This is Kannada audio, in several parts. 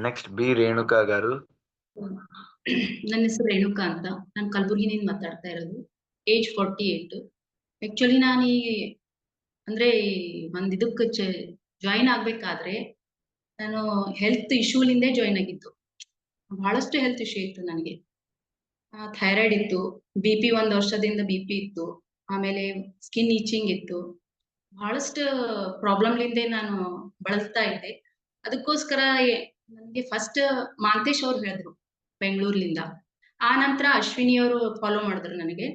Next B Renuka gar. ನನ್ನ ಹೆಸರು ರೇಣುಕಾ ಅಂತ. ನಾನು ಕಲಬುರಗಿನಿಂದ ಮಾತಾಡ್ತಾ ಇರೋದು. ಏಜ್ 48. ಆಕ್ಚುಲಿ ನಾನು ಅಂದ್ರೆ ಒಂದ್ ಇದಕ್ಕೆ ಜಾಯಿನ್ ಆಗ್ಬೇಕಾದ್ರೆ ನಾನು ಹೆಲ್ತ್ ಇಶ್ಯೂಲಿಂದೇ ಜಾಯಿನ್ ಆಗಿದ್ದು. ಬಹಳಷ್ಟು ಹೆಲ್ತ್ ಇಶ್ಯೂ ಇತ್ತು ನನಗೆ. ಥೈರಾಯ್ಡ್ ಇತ್ತು, BP 1 ವರ್ಷದಿಂದ BP ಇತ್ತು, ಆಮೇಲೆ ಸ್ಕಿನ್ ಈಚಿಂಗ್ ಇತ್ತು. ಬಹಳಷ್ಟು ಪ್ರಾಬ್ಲಮ್ಲಿಂದೇ ನಾನು ಬಳಲ್ತಾ ಇದ್ದೆ. ಅದಕ್ಕೋಸ್ಕರ ನನಗೆ ಫಸ್ಟ್ ಮಾಂತೇಶ್ ಅವ್ರು ಹೇಳಿದ್ರು ಬೆಂಗಳೂರಿನಿಂದ. ಆ ನಂತರ ಅಶ್ವಿನಿ ಅವರು ಫಾಲೋ ಮಾಡಿದ್ರು ನನಗೆ,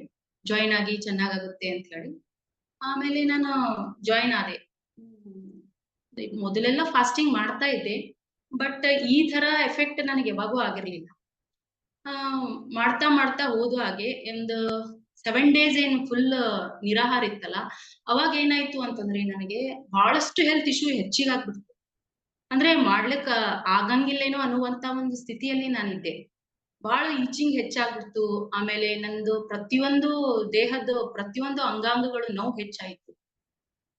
ಜಾಯಿನ್ ಆಗಿ ಚೆನ್ನಾಗಾಗುತ್ತೆ ಅಂತ ಹೇಳಿ. ಆಮೇಲೆ ನಾನು ಜಾಯಿನ್ ಆದೆ. ಮೊದಲೆಲ್ಲ ಫಾಸ್ಟಿಂಗ್ ಮಾಡ್ತಾ ಇದ್ದೆ, ಬಟ್ ಈ ತರ ಎಫೆಕ್ಟ್ ನನಗೆ ಯಾವಾಗೂ ಆಗಿರ್ಲಿಲ್ಲ. ಮಾಡ್ತಾ ಮಾಡ್ತಾ ಹೋದ ಹಾಗೆ ಒಂದು 7 days ಏನು ಫುಲ್ ನಿರಾಹಾರ ಇತ್ತಲ್ಲ, ಅವಾಗ ಏನಾಯ್ತು ಅಂತಂದ್ರೆ ನನಗೆ ಬಹಳಷ್ಟು ಹೆಲ್ತ್ ಇಶ್ಯೂ ಹೆಚ್ಚಿಗಾಗ್ಬಿಡ್ತು. ಅಂದ್ರೆ ಮಾಡ್ಲಿಕ್ಕ ಆಗಂಗಿಲ್ಲೇನೋ ಅನ್ನುವಂತ ಒಂದು ಸ್ಥಿತಿಯಲ್ಲಿ ನಾನಿದ್ದೆ. ಬಹಳ ಈಚಿಂಗ್ ಹೆಚ್ಚಾಗ್ಬಿಡ್ತು. ಆಮೇಲೆ ನಂದು ಪ್ರತಿಯೊಂದು ದೇಹದ ಪ್ರತಿಯೊಂದು ಅಂಗಾಂಗಗಳು ನೋವು ಹೆಚ್ಚಾಯ್ತು.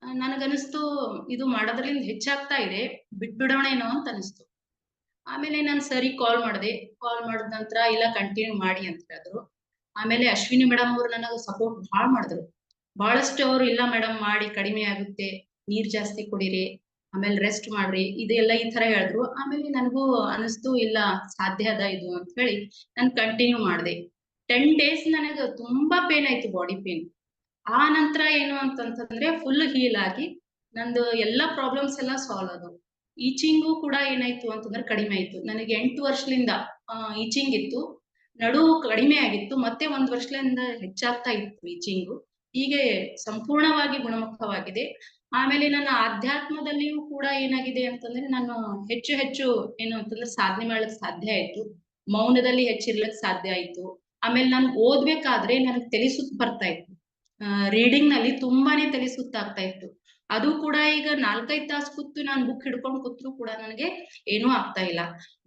ನನಗನಿಸ್ತು ಇದು ಮಾಡೋದ್ರಿಂದ ಹೆಚ್ಚಾಗ್ತಾ ಇದೆ, ಬಿಟ್ಬಿಡೋಣೇನೋ ಅಂತ ಅನಿಸ್ತು. ಆಮೇಲೆ ನಾನು ಸರಿ ಕಾಲ್ ಮಾಡಿದೆ. ಕಾಲ್ ಮಾಡಿದ ನಂತರ ಇಲ್ಲ ಕಂಟಿನ್ಯೂ ಮಾಡಿ ಅಂತ ಹೇಳಿದ್ರು. ಆಮೇಲೆ ಅಶ್ವಿನಿ ಮೇಡಮ್ ಅವರು ನನಗೆ ಸಪೋರ್ಟ್ ಬಹಳ ಮಾಡಿದ್ರು. ಬಹಳಷ್ಟು ಅವರು ಇಲ್ಲ ಮೇಡಮ್ ಮಾಡಿ ಕಡಿಮೆ ಆಗುತ್ತೆ, ನೀರ್ ಜಾಸ್ತಿ ಕುಡೀರಿ, ಆಮೇಲೆ ರೆಸ್ಟ್ ಮಾಡ್ರಿ, ಇದೆಲ್ಲ ಈ ತರ ಹೇಳಿದ್ರು. ಆಮೇಲೆ ನನಗೂ ಅನಿಸ್ತು ಇಲ್ಲ ಸಾಧ್ಯ ಅದ ಇದು ಅಂತ ಹೇಳಿ ನಾನು ಕಂಟಿನ್ಯೂ ಮಾಡಿದೆ. 10 days ನನಗೆ ತುಂಬಾ ಪೇನ್ ಆಯ್ತು, ಬಾಡಿ ಪೇನ್. ಆ ನಂತರ ಏನು ಅಂತಂತಂದ್ರೆ ಫುಲ್ ಹೀಲ್ ಆಗಿ ನಂದು ಎಲ್ಲಾ ಪ್ರಾಬ್ಲಮ್ಸ್ ಎಲ್ಲ ಸಾಲ್ವ್ ಆದವು. ಈಚಿಂಗು ಕೂಡ ಏನಾಯ್ತು ಅಂತಂದ್ರೆ ಕಡಿಮೆ ಆಯ್ತು. ನನಗೆ 8 ವರ್ಷದಿಂದ ಈಚಿಂಗ್ ಇತ್ತು, ನಡು ಕಡಿಮೆ ಆಗಿತ್ತು, ಮತ್ತೆ 1 ವರ್ಷದಿಂದ ಹೆಚ್ಚಾಗ್ತಾ ಇತ್ತು ಈಚಿಂಗು. ಹೀಗೆ ಸಂಪೂರ್ಣವಾಗಿ ಗುಣಮುಖವಾಗಿದೆ. ಆಮೇಲೆ ನನ್ನ ಆಧ್ಯಾತ್ಮದಲ್ಲಿಯೂ ಕೂಡ ಏನಾಗಿದೆ ಅಂತಂದ್ರೆ ನಾನು ಹೆಚ್ಚು ಹೆಚ್ಚು ಏನು ಅಂತಂದ್ರೆ ಸಾಧನೆ ಮಾಡ್ಲಿಕ್ಕೆ ಸಾಧ್ಯ ಆಯ್ತು. ಮೌನದಲ್ಲಿ ಹೆಚ್ಚಿರ್ಲಿಕ್ಕೆ ಸಾಧ್ಯ ಆಯ್ತು. ಆಮೇಲೆ ನಾನು ಓದ್ಬೇಕಾದ್ರೆ ನನಗೆ ತಲೆ ಸುತ್ತು ಬರ್ತಾ ಇತ್ತು. ರೀಡಿಂಗ್ ನಲ್ಲಿ ತುಂಬಾನೇ ತಲೆ ಸುತ್ತಾಗ್ತಾ ಇತ್ತು. ಅದು ಕೂಡ ಈಗ 4-5 ತಾಸು ಕೂತು ನಾನು ಬುಕ್ ಹಿಡ್ಕೊಂಡು ಕೂತ್ರು ಕೂಡ ನನಗೆ ಏನೂ ಆಗ್ತಾ ಇಲ್ಲ.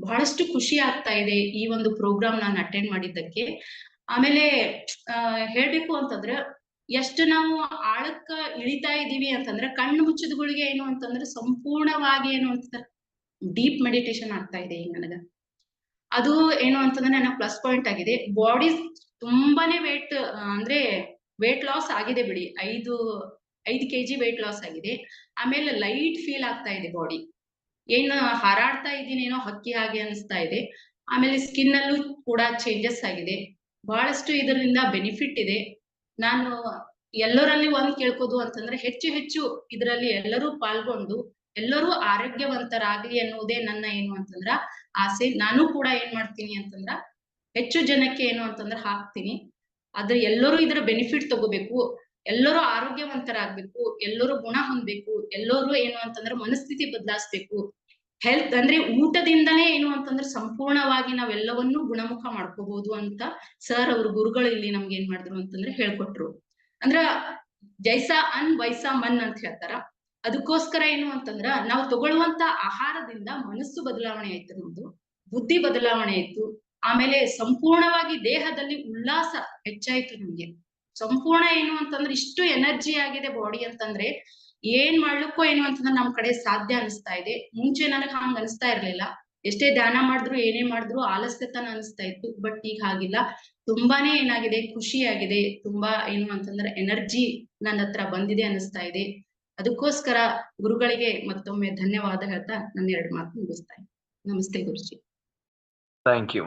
ಬಹಳಷ್ಟು ಖುಷಿ ಆಗ್ತಾ ಇದೆ ಈ ಒಂದು ಪ್ರೋಗ್ರಾಮ್ ನಾನು ಅಟೆಂಡ್ ಮಾಡಿದ್ದಕ್ಕೆ. ಆಮೇಲೆ ಹೇಳ್ಬೇಕು ಅಂತಂದ್ರೆ ಎಷ್ಟು ನಾವು ಆಳಕ್ಕ ಇಳಿತಾ ಇದೀವಿ ಅಂತಂದ್ರೆ ಕಣ್ಣು ಮುಚ್ಚಿದಗಳಿಗೆ ಏನು ಅಂತಂದ್ರೆ ಸಂಪೂರ್ಣವಾಗಿ ಏನು ಅಂತ ಡೀಪ್ ಮೆಡಿಟೇಷನ್ ಆಗ್ತಾ ಇದೆ ಈಗ ನನಗ. ಅದು ಏನು ಅಂತಂದ್ರೆ ನನ್ನ ಪ್ಲಸ್ ಪಾಯಿಂಟ್ ಆಗಿದೆ. ಬಾಡಿ ತುಂಬಾನೇ ಅಂದ್ರೆ ವೇಟ್ ಲಾಸ್ ಆಗಿದೆ ಬಿಡಿ. 5 kg ವೇಟ್ ಲಾಸ್ ಆಗಿದೆ. ಆಮೇಲೆ ಲೈಟ್ ಫೀಲ್ ಆಗ್ತಾ ಇದೆ ಬಾಡಿ. ಏನು ಹಾರಾಡ್ತಾ ಇದ್ದೀನೇನೋ ಹಕ್ಕಿ ಹಾಗೆ ಅನಿಸ್ತಾ ಇದೆ. ಆಮೇಲೆ ಸ್ಕಿನ್ ಅಲ್ಲೂ ಕೂಡ ಚೇಂಜಸ್ ಆಗಿದೆ. ಬಹಳಷ್ಟು ಇದರಿಂದ ಬೆನಿಫಿಟ್ ಇದೆ. ನಾನು ಎಲ್ಲರಲ್ಲಿ ಒಂದ್ ಕೇಳ್ಕೋದು ಅಂತಂದ್ರೆ ಹೆಚ್ಚು ಹೆಚ್ಚು ಇದರಲ್ಲಿ ಎಲ್ಲರೂ ಪಾಲ್ಗೊಂಡು ಎಲ್ಲರೂ ಆರೋಗ್ಯವಂತರಾಗ್ಲಿ ಅನ್ನೋದೇ ನನ್ನ ಏನು ಅಂತಂದ್ರ ಆಸೆ. ನಾನು ಕೂಡ ಏನ್ ಮಾಡ್ತೀನಿ ಅಂತಂದ್ರ ಹೆಚ್ಚು ಜನಕ್ಕೆ ಏನು ಅಂತಂದ್ರ ಹಾಕ್ತೀನಿ. ಆದ್ರೆ ಎಲ್ಲರೂ ಇದರ ಬೆನಿಫಿಟ್ ತಗೋಬೇಕು, ಎಲ್ಲರೂ ಆರೋಗ್ಯವಂತರಾಗ್ಬೇಕು, ಎಲ್ಲರೂ ಗುಣ ಹೊಂದ್ಬೇಕು, ಎಲ್ಲರೂ ಏನು ಅಂತಂದ್ರೆ ಮನಸ್ಥಿತಿ ಬದಲಾಯಿಸ್ಬೇಕು. ಹೆಲ್ತ್ ಅಂದ್ರೆ ಊಟದಿಂದನೇ ಏನು ಅಂತಂದ್ರೆ ಸಂಪೂರ್ಣವಾಗಿ ನಾವೆಲ್ಲವನ್ನೂ ಗುಣಮುಖ ಮಾಡ್ಕೋಬಹುದು ಅಂತ ಸರ್ ಅವ್ರ ಗುರುಗಳು ಇಲ್ಲಿ ನಮ್ಗೆ ಏನ್ ಮಾಡಿದ್ರು ಅಂತಂದ್ರೆ ಹೇಳ್ಕೊಟ್ರು. ಅಂದ್ರ ಜೈಸಾ ಅನ್ ವೈಸಾ ಮನ್ ಅಂತ ಹೇಳ್ತಾರ. ಅದಕ್ಕೋಸ್ಕರ ಏನು ಅಂತಂದ್ರ ನಾವು ತಗೊಳ್ಳುವಂತ ಆಹಾರದಿಂದ ಮನಸ್ಸು ಬದಲಾವಣೆ ಆಯ್ತು, ನಮ್ದು ಬುದ್ಧಿ ಬದಲಾವಣೆ ಆಯ್ತು. ಆಮೇಲೆ ಸಂಪೂರ್ಣವಾಗಿ ದೇಹದಲ್ಲಿ ಉಲ್ಲಾಸ ಹೆಚ್ಚಾಯ್ತು ನಮ್ಗೆ. ಸಂಪೂರ್ಣ ಏನು ಅಂತಂದ್ರೆ ಇಷ್ಟು ಎನರ್ಜಿ ಆಗಿದೆ ಬಾಡಿ ಅಂತಂದ್ರೆ ಏನ್ ಮಾಡ್ಲಿಕ್ಕೂ ಏನು ಅಂತಂದ್ರೆ ನಮ್ ಕಡೆ ಸಾಧ್ಯ ಅನಿಸ್ತಾ ಇದೆ. ಮುಂಚೆ ನನಗ್ ಹಂಗ ಅನಿಸ್ತಾ ಇರ್ಲಿಲ್ಲ. ಎಷ್ಟೇ ಧ್ಯಾನ ಮಾಡಿದ್ರು ಏನೇ ಮಾಡಿದ್ರು ಆಲಸ್ಯತನ ಅನಿಸ್ತಾ ಇತ್ತು. ಬಟ್ ಈಗ ಹಾಗಿಲ್ಲ. ತುಂಬಾನೇ ಏನಾಗಿದೆ, ಖುಷಿ ಆಗಿದೆ. ತುಂಬಾ ಏನು ಅಂತಂದ್ರೆ ಎನರ್ಜಿ ನನ್ನ ಹತ್ರ ಬಂದಿದೆ ಅನಿಸ್ತಾ ಇದೆ. ಅದಕ್ಕೋಸ್ಕರ ಗುರುಗಳಿಗೆ ಮತ್ತೊಮ್ಮೆ ಧನ್ಯವಾದ ಹೇಳ್ತಾ ನನ್ನ 2 ಮಾತು ಮುಗಿಸ್ತಾ ಇದ್ದೀನಿ. ನಮಸ್ತೆ ಗುರುಜಿ. Thank you.